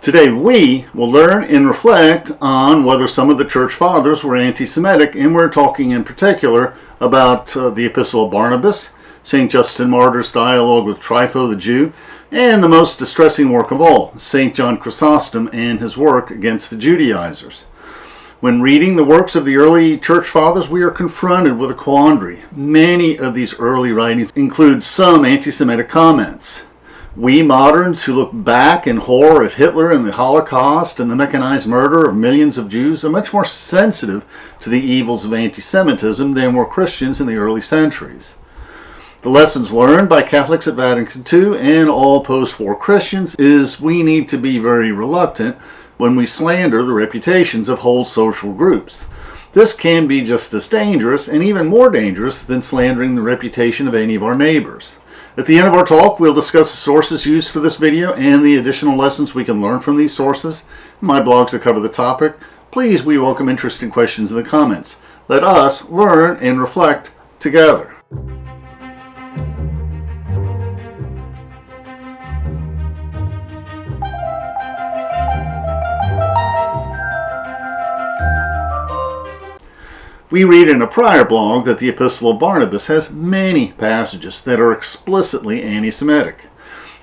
Today we will learn and reflect on whether some of the church fathers were anti-Semitic, and we're talking in particular about the Epistle of Barnabas, St. Justin Martyr's dialogue with Trypho the Jew, and the most distressing work of all, St. John Chrysostom and his work against the Judaizers. When reading the works of the early church fathers, we are confronted with a quandary. Many of these early writings include some anti-Semitic comments. We moderns who look back in horror at Hitler and the Holocaust and the mechanized murder of millions of Jews are much more sensitive to the evils of anti-Semitism than were Christians in the early centuries. The lessons learned by Catholics at Vatican II and all post-war Christians is we need to be very reluctant when we slander the reputations of whole social groups. This can be just as dangerous and even more dangerous than slandering the reputation of any of our neighbors. At the end of our talk, we'll discuss the sources used for this video and the additional lessons we can learn from these sources. In my blogs that cover the topic. Please, we welcome interesting questions in the comments. Let us learn and reflect together. We read in a prior blog that the Epistle of Barnabas has many passages that are explicitly anti-Semitic.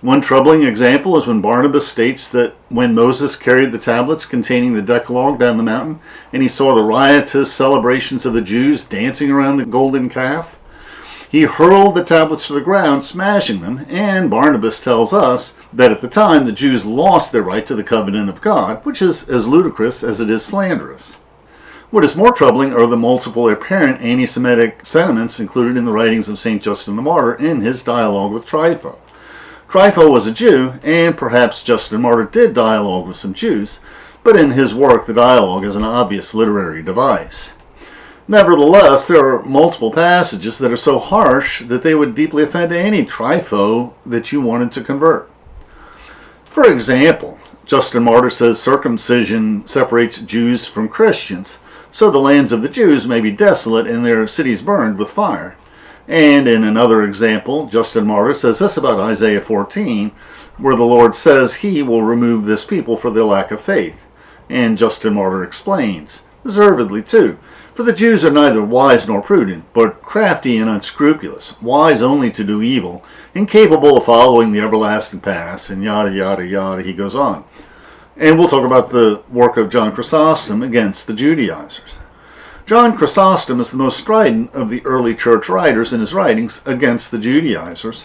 One troubling example is when Barnabas states that when Moses carried the tablets containing the Decalogue down the mountain and he saw the riotous celebrations of the Jews dancing around the golden calf, he hurled the tablets to the ground, smashing them, and Barnabas tells us that at the time the Jews lost their right to the covenant of God, which is as ludicrous as it is slanderous. What is more troubling are the multiple apparent anti-Semitic sentiments included in the writings of St. Justin the Martyr in his dialogue with Trypho. Trypho was a Jew, and perhaps Justin Martyr did dialogue with some Jews, but in his work the dialogue is an obvious literary device. Nevertheless, there are multiple passages that are so harsh that they would deeply offend any Trypho that you wanted to convert. For example, Justin Martyr says circumcision separates Jews from Christians, so the lands of the Jews may be desolate and their cities burned with fire. And in another example, Justin Martyr says this about Isaiah 14, where the Lord says he will remove this people for their lack of faith. And Justin Martyr explains, deservedly too, for the Jews are neither wise nor prudent, but crafty and unscrupulous, wise only to do evil, incapable of following the everlasting paths, and yada yada yada, he goes on. And we'll talk about the work of John Chrysostom against the Judaizers. John Chrysostom is the most strident of the early church writers in his writings against the Judaizers,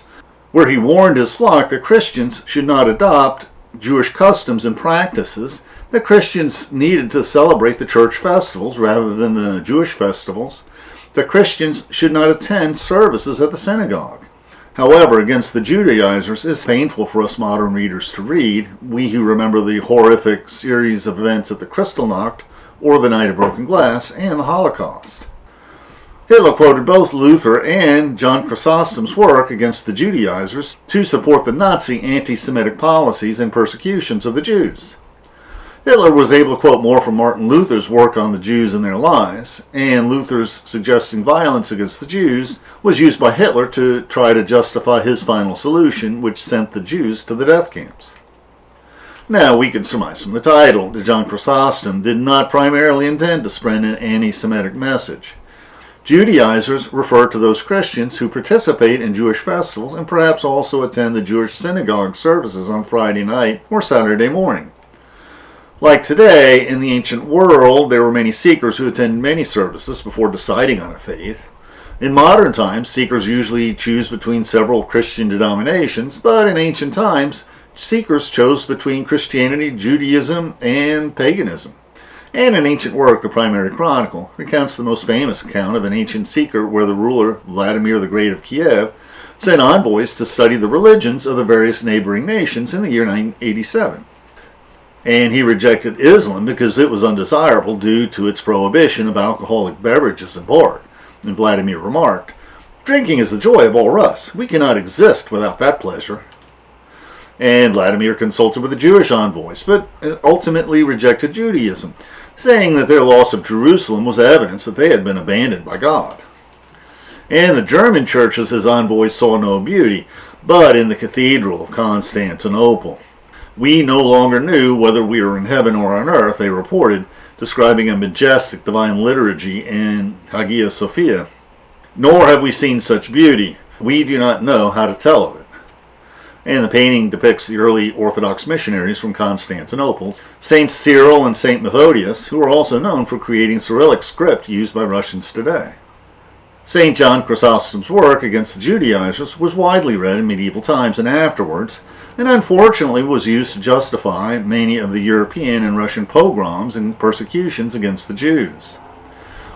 where he warned his flock that Christians should not adopt Jewish customs and practices, that Christians needed to celebrate the church festivals rather than the Jewish festivals, that Christians should not attend services at the synagogue. However, against the Judaizers is painful for us modern readers to read, we who remember the horrific series of events at the Kristallnacht, or the Night of Broken Glass, and the Holocaust. Hitler quoted both Luther and John Chrysostom's work against the Judaizers to support the Nazi anti-Semitic policies and persecutions of the Jews. Hitler was able to quote more from Martin Luther's work on the Jews and their lies, and Luther's suggesting violence against the Jews was used by Hitler to try to justify his final solution, which sent the Jews to the death camps. Now, we can surmise from the title that John Chrysostom did not primarily intend to spread an anti-Semitic message. Judaizers refer to those Christians who participate in Jewish festivals and perhaps also attend the Jewish synagogue services on Friday night or Saturday morning. Like today, in the ancient world, there were many seekers who attended many services before deciding on a faith. In modern times, seekers usually choose between several Christian denominations, but in ancient times, seekers chose between Christianity, Judaism, and paganism. And in ancient work, the Primary Chronicle recounts the most famous account of an ancient seeker where the ruler, Vladimir the Great of Kiev, sent envoys to study the religions of the various neighboring nations in the year 987. And he rejected Islam because it was undesirable due to its prohibition of alcoholic beverages and pork. And Vladimir remarked, "Drinking is the joy of all Rus. We cannot exist without that pleasure." And Vladimir consulted with the Jewish envoys, but ultimately rejected Judaism, saying that their loss of Jerusalem was evidence that they had been abandoned by God. In the German churches his envoys saw no beauty, but in the Cathedral of Constantinople. We no longer knew whether we were in heaven or on earth, they reported, describing a majestic divine liturgy in Hagia Sophia. Nor have we seen such beauty. We do not know how to tell of it. And the painting depicts the early Orthodox missionaries from Constantinople, Saints Cyril and Saint Methodius, who are also known for creating Cyrillic script used by Russians today. St John Chrysostom's work against the Judaizers was widely read in medieval times and afterwards, and unfortunately was used to justify many of the European and Russian pogroms and persecutions against the Jews.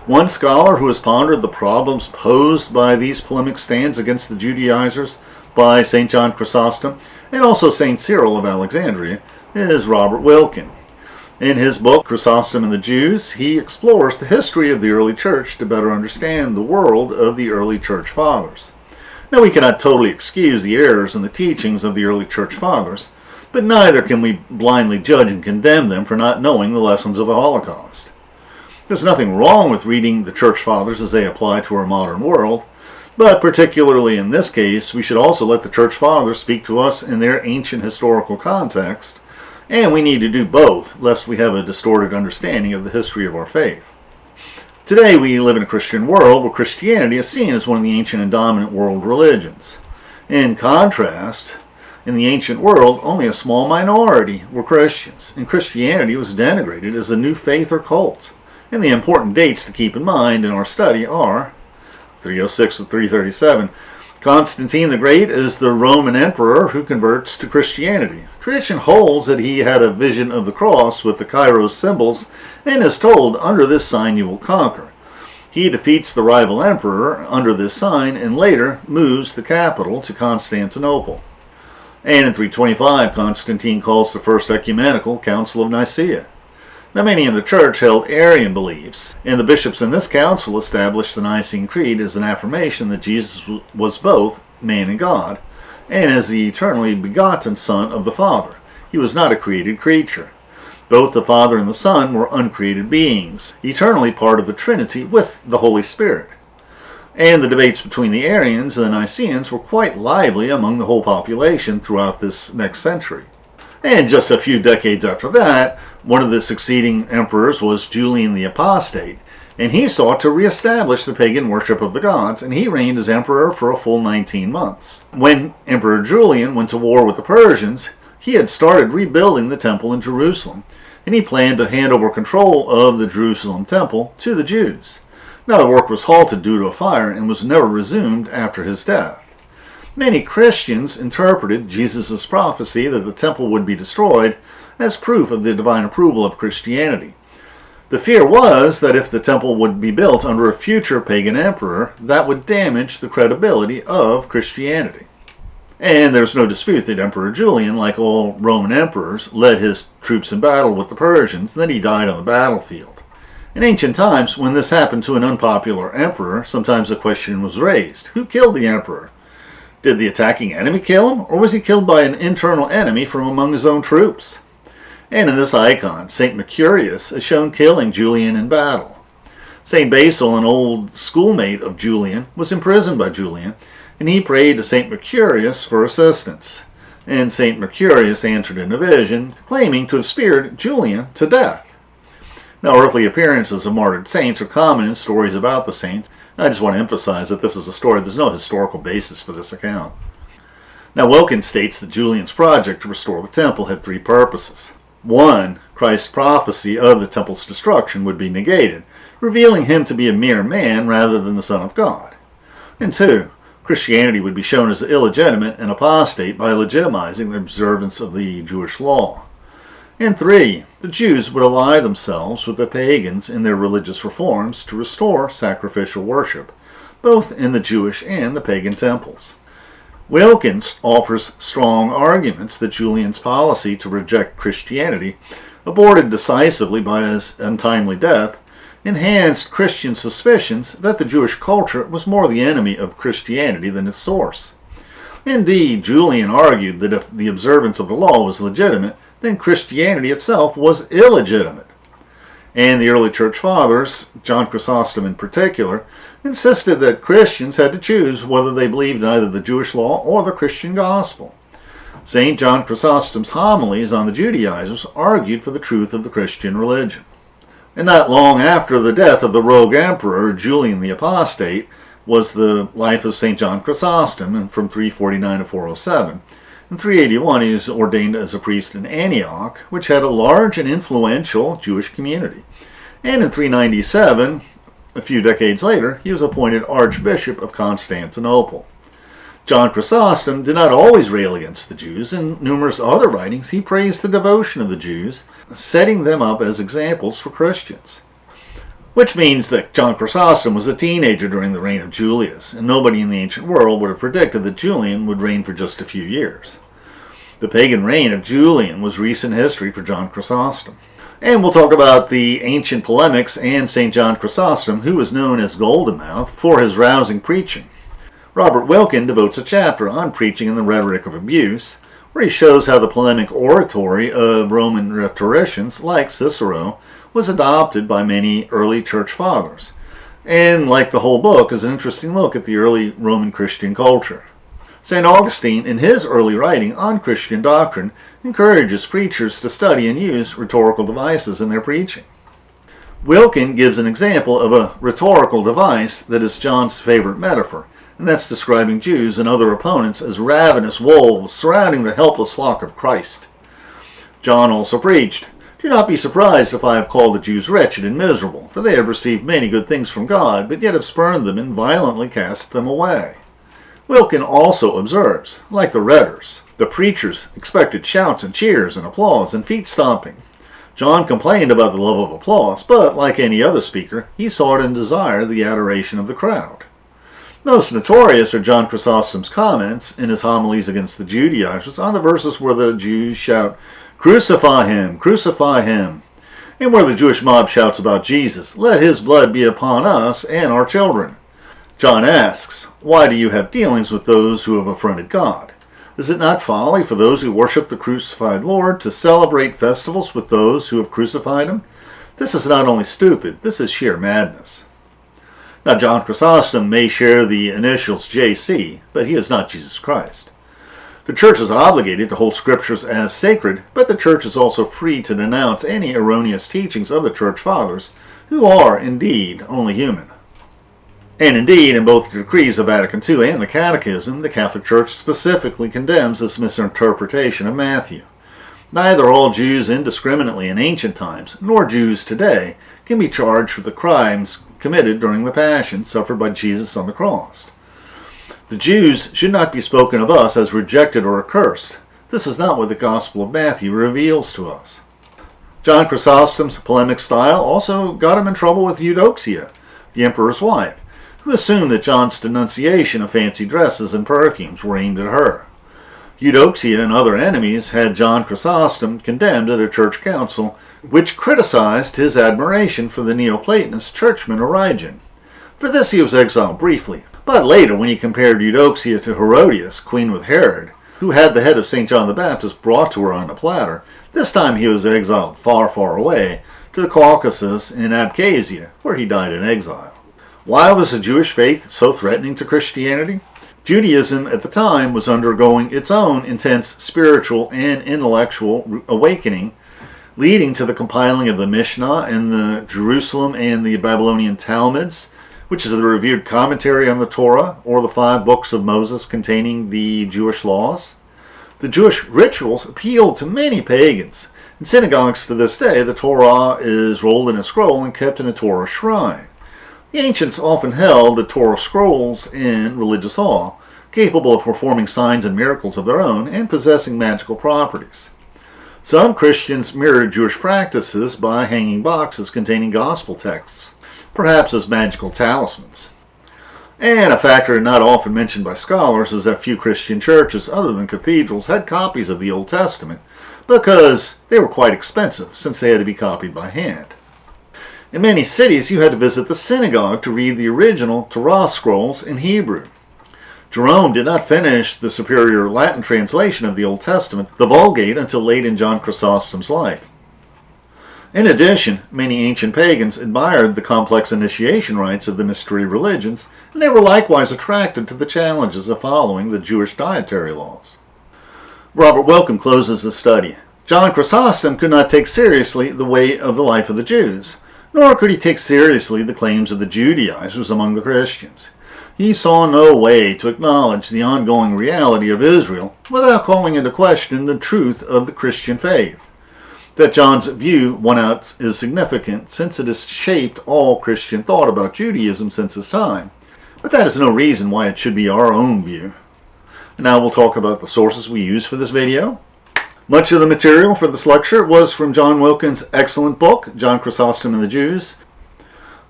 One scholar who has pondered the problems posed by these polemic stands against the Judaizers by St John Chrysostom and also St Cyril of Alexandria is Robert Wilken. In his book, Chrysostom and the Jews, he explores the history of the early church to better understand the world of the early church fathers. Now, we cannot totally excuse the errors in the teachings of the early church fathers, but neither can we blindly judge and condemn them for not knowing the lessons of the Holocaust. There's nothing wrong with reading the church fathers as they apply to our modern world, but particularly in this case, we should also let the church fathers speak to us in their ancient historical context, and we need to do both, lest we have a distorted understanding of the history of our faith. Today we live in a Christian world where Christianity is seen as one of the ancient and dominant world religions. In contrast, in the ancient world, only a small minority were Christians, and Christianity was denigrated as a new faith or cult. And the important dates to keep in mind in our study are 306 to 337. Constantine the Great is the Roman emperor who converts to Christianity. Tradition holds that he had a vision of the cross with the Kairos symbols and is told, "Under this sign you will conquer." He defeats the rival emperor under this sign and later moves the capital to Constantinople. And in 325, Constantine calls the First Ecumenical Council of Nicaea. Now, many in the church held Arian beliefs, and the bishops in this council established the Nicene Creed as an affirmation that Jesus was both man and God, and as the eternally begotten Son of the Father. He was not a created creature. Both the Father and the Son were uncreated beings, eternally part of the Trinity with the Holy Spirit. And the debates between the Arians and the Nicaeans were quite lively among the whole population throughout this next century. And just a few decades after that, one of the succeeding emperors was Julian the Apostate, and he sought to reestablish the pagan worship of the gods, and he reigned as emperor for a full 19 months. When Emperor Julian went to war with the Persians, he had started rebuilding the temple in Jerusalem, and he planned to hand over control of the Jerusalem temple to the Jews. Now, the work was halted due to a fire and was never resumed after his death. Many Christians interpreted Jesus' prophecy that the temple would be destroyed as proof of the divine approval of Christianity. The fear was that if the temple would be built under a future pagan emperor, that would damage the credibility of Christianity. And there's no dispute that Emperor Julian, like all Roman emperors, led his troops in battle with the Persians, and then he died on the battlefield. In ancient times, when this happened to an unpopular emperor, sometimes the question was raised, who killed the emperor? Did the attacking enemy kill him, or was he killed by an internal enemy from among his own troops? And in this icon, St. Mercurius is shown killing Julian in battle. St. Basil, an old schoolmate of Julian, was imprisoned by Julian, and he prayed to St. Mercurius for assistance. And St. Mercurius answered in a vision, claiming to have speared Julian to death. Now, earthly appearances of martyred saints are common in stories about the saints. I just want to emphasize that this is a story. There's no historical basis for this account. Now, Wilken states that Julian's project to restore the temple had three purposes. One, Christ's prophecy of the temple's destruction would be negated, revealing him to be a mere man rather than the Son of God. And two, Christianity would be shown as illegitimate and apostate by legitimizing the observance of the Jewish law. And three, the Jews would ally themselves with the pagans in their religious reforms to restore sacrificial worship, both in the Jewish and the pagan temples. Wilken offers strong arguments that Julian's policy to reject Christianity, aborted decisively by his untimely death, enhanced Christian suspicions that the Jewish culture was more the enemy of Christianity than its source. Indeed, Julian argued that if the observance of the law was legitimate, then Christianity itself was illegitimate. And the early church fathers, John Chrysostom in particular, insisted that Christians had to choose whether they believed in either the Jewish law or the Christian gospel. St John Chrysostom's homilies on the Judaizers argued for the truth of the Christian religion. And not long after the death of the rogue emperor Julian the Apostate was the life of St John Chrysostom from 349 to 407. In 381 he was ordained as a priest in Antioch, which had a large and influential Jewish community. And in 397, a few decades later, he was appointed Archbishop of Constantinople. John Chrysostom did not always rail against the Jews. In numerous other writings, he praised the devotion of the Jews, setting them up as examples for Christians. Which means that John Chrysostom was a teenager during the reign of Julius, and nobody in the ancient world would have predicted that Julian would reign for just a few years. The pagan reign of Julian was recent history for John Chrysostom. And we'll talk about the ancient polemics and St. John Chrysostom, who was known as Golden Mouth for his rousing preaching. Robert Wilken devotes a chapter on preaching and the rhetoric of abuse, where he shows how the polemic oratory of Roman rhetoricians like Cicero was adopted by many early church fathers, and like the whole book is an interesting look at the early Roman Christian culture. St. Augustine, in his early writing on Christian doctrine, encourages preachers to study and use rhetorical devices in their preaching. Wilken gives an example of a rhetorical device that is John's favorite metaphor, and that's describing Jews and other opponents as ravenous wolves surrounding the helpless flock of Christ. John also preached, "Do not be surprised if I have called the Jews wretched and miserable, for they have received many good things from God, but yet have spurned them and violently cast them away." Wilken also observes, like the rhetors, the preachers expected shouts and cheers and applause and feet stomping. John complained about the love of applause, but like any other speaker, he sought and desired the adoration of the crowd. Most notorious are John Chrysostom's comments in his homilies against the Judaizers on the verses where the Jews shout, "Crucify him, crucify him," and where the Jewish mob shouts about Jesus, "Let his blood be upon us and our children." John asks, "Why do you have dealings with those who have affronted God? Is it not folly for those who worship the crucified Lord to celebrate festivals with those who have crucified him? This is not only stupid, this is sheer madness." Now, John Chrysostom may share the initials JC, but he is not Jesus Christ. The Church is obligated to hold Scriptures as sacred, but the Church is also free to denounce any erroneous teachings of the Church Fathers, who are, indeed, only human. And indeed, in both the decrees of Vatican II and the Catechism, the Catholic Church specifically condemns this misinterpretation of Matthew. Neither all Jews indiscriminately in ancient times, nor Jews today, can be charged with the crimes committed during the Passion suffered by Jesus on the cross. The Jews should not be spoken of us as rejected or accursed. This is not what the Gospel of Matthew reveals to us. John Chrysostom's polemic style also got him in trouble with Eudoxia, the emperor's wife, who assumed that John's denunciation of fancy dresses and perfumes were aimed at her. Eudoxia and other enemies had John Chrysostom condemned at a church council, which criticized his admiration for the Neoplatonist churchman Origen. For this he was exiled briefly, but later when he compared Eudoxia to Herodias, queen with Herod, who had the head of St. John the Baptist brought to her on a platter, this time he was exiled far, far away, to the Caucasus in Abkhazia, where he died in exile. Why was the Jewish faith so threatening to Christianity? Judaism at the time was undergoing its own intense spiritual and intellectual awakening, leading to the compiling of the Mishnah and the Jerusalem and the Babylonian Talmuds, which is the revered commentary on the Torah, or the 5 books of Moses containing the Jewish laws. The Jewish rituals appealed to many pagans. In synagogues to this day, the Torah is rolled in a scroll and kept in a Torah shrine. The ancients often held the Torah scrolls in religious awe, capable of performing signs and miracles of their own and possessing magical properties. Some Christians mirrored Jewish practices by hanging boxes containing gospel texts, perhaps as magical talismans. And a factor not often mentioned by scholars is that few Christian churches, other than cathedrals, had copies of the Old Testament, because they were quite expensive, since they had to be copied by hand. In many cities, you had to visit the synagogue to read the original Torah scrolls in Hebrew. Jerome did not finish the superior Latin translation of the Old Testament, the Vulgate, until late in John Chrysostom's life. In addition, many ancient pagans admired the complex initiation rites of the mystery religions, and they were likewise attracted to the challenges of following the Jewish dietary laws. Robert Wilken closes the study. John Chrysostom could not take seriously the way of the life of the Jews, nor could he take seriously the claims of the Judaizers among the Christians. He saw no way to acknowledge the ongoing reality of Israel without calling into question the truth of the Christian faith. That John's view won out is significant, since it has shaped all Christian thought about Judaism since his time. But that is no reason why it should be our own view. Now we'll talk about the sources we use for this video. Much of the material for this lecture was from John Wilken's excellent book, John Chrysostom and the Jews.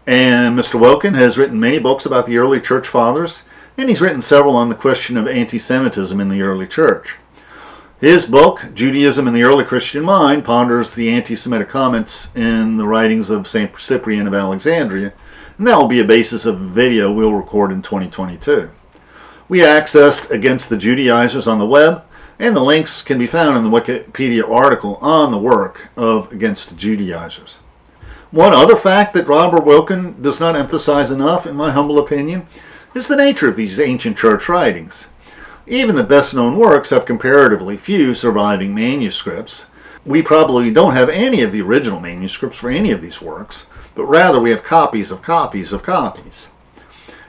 And Mr. Wilken has written many books about the early church fathers, and he's written several on the question of anti-Semitism in the early church. His book, Judaism in the Early Christian Mind, ponders the anti-Semitic comments in the writings of St. Cyprian of Alexandria, and that will be a basis of a video we'll record in 2022. We accessed Against the Judaizers on the web, and the links can be found in the Wikipedia article on the work of Against the Judaizers. One other fact that Robert Wilken does not emphasize enough, in my humble opinion, is the nature of these ancient church writings. Even the best-known works have comparatively few surviving manuscripts. We probably don't have any of the original manuscripts for any of these works, but rather we have copies of copies of copies.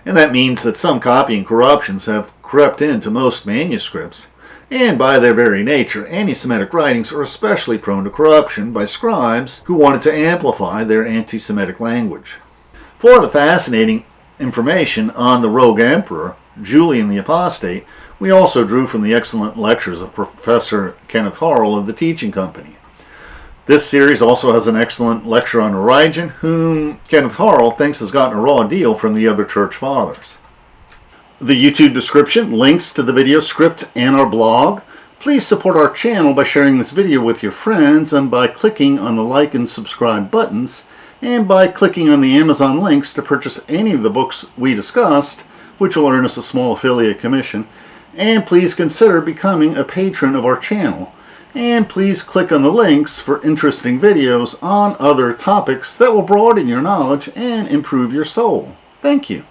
And that means that some copying corruptions have crept into most manuscripts, and by their very nature, anti-Semitic writings are especially prone to corruption by scribes who wanted to amplify their anti-Semitic language. For the fascinating information on the rogue emperor, Julian the Apostate, we also drew from the excellent lectures of Professor Kenneth Harrell of the Teaching Company. This series also has an excellent lecture on Origen, whom Kenneth Harrell thinks has gotten a raw deal from the other church fathers. The YouTube description links to the video script and our blog. Please support our channel by sharing this video with your friends and by clicking on the like and subscribe buttons, and by clicking on the Amazon links to purchase any of the books we discussed, which will earn us a small affiliate commission. And please consider becoming a patron of our channel. And please click on the links for interesting videos on other topics that will broaden your knowledge and improve your soul. Thank you.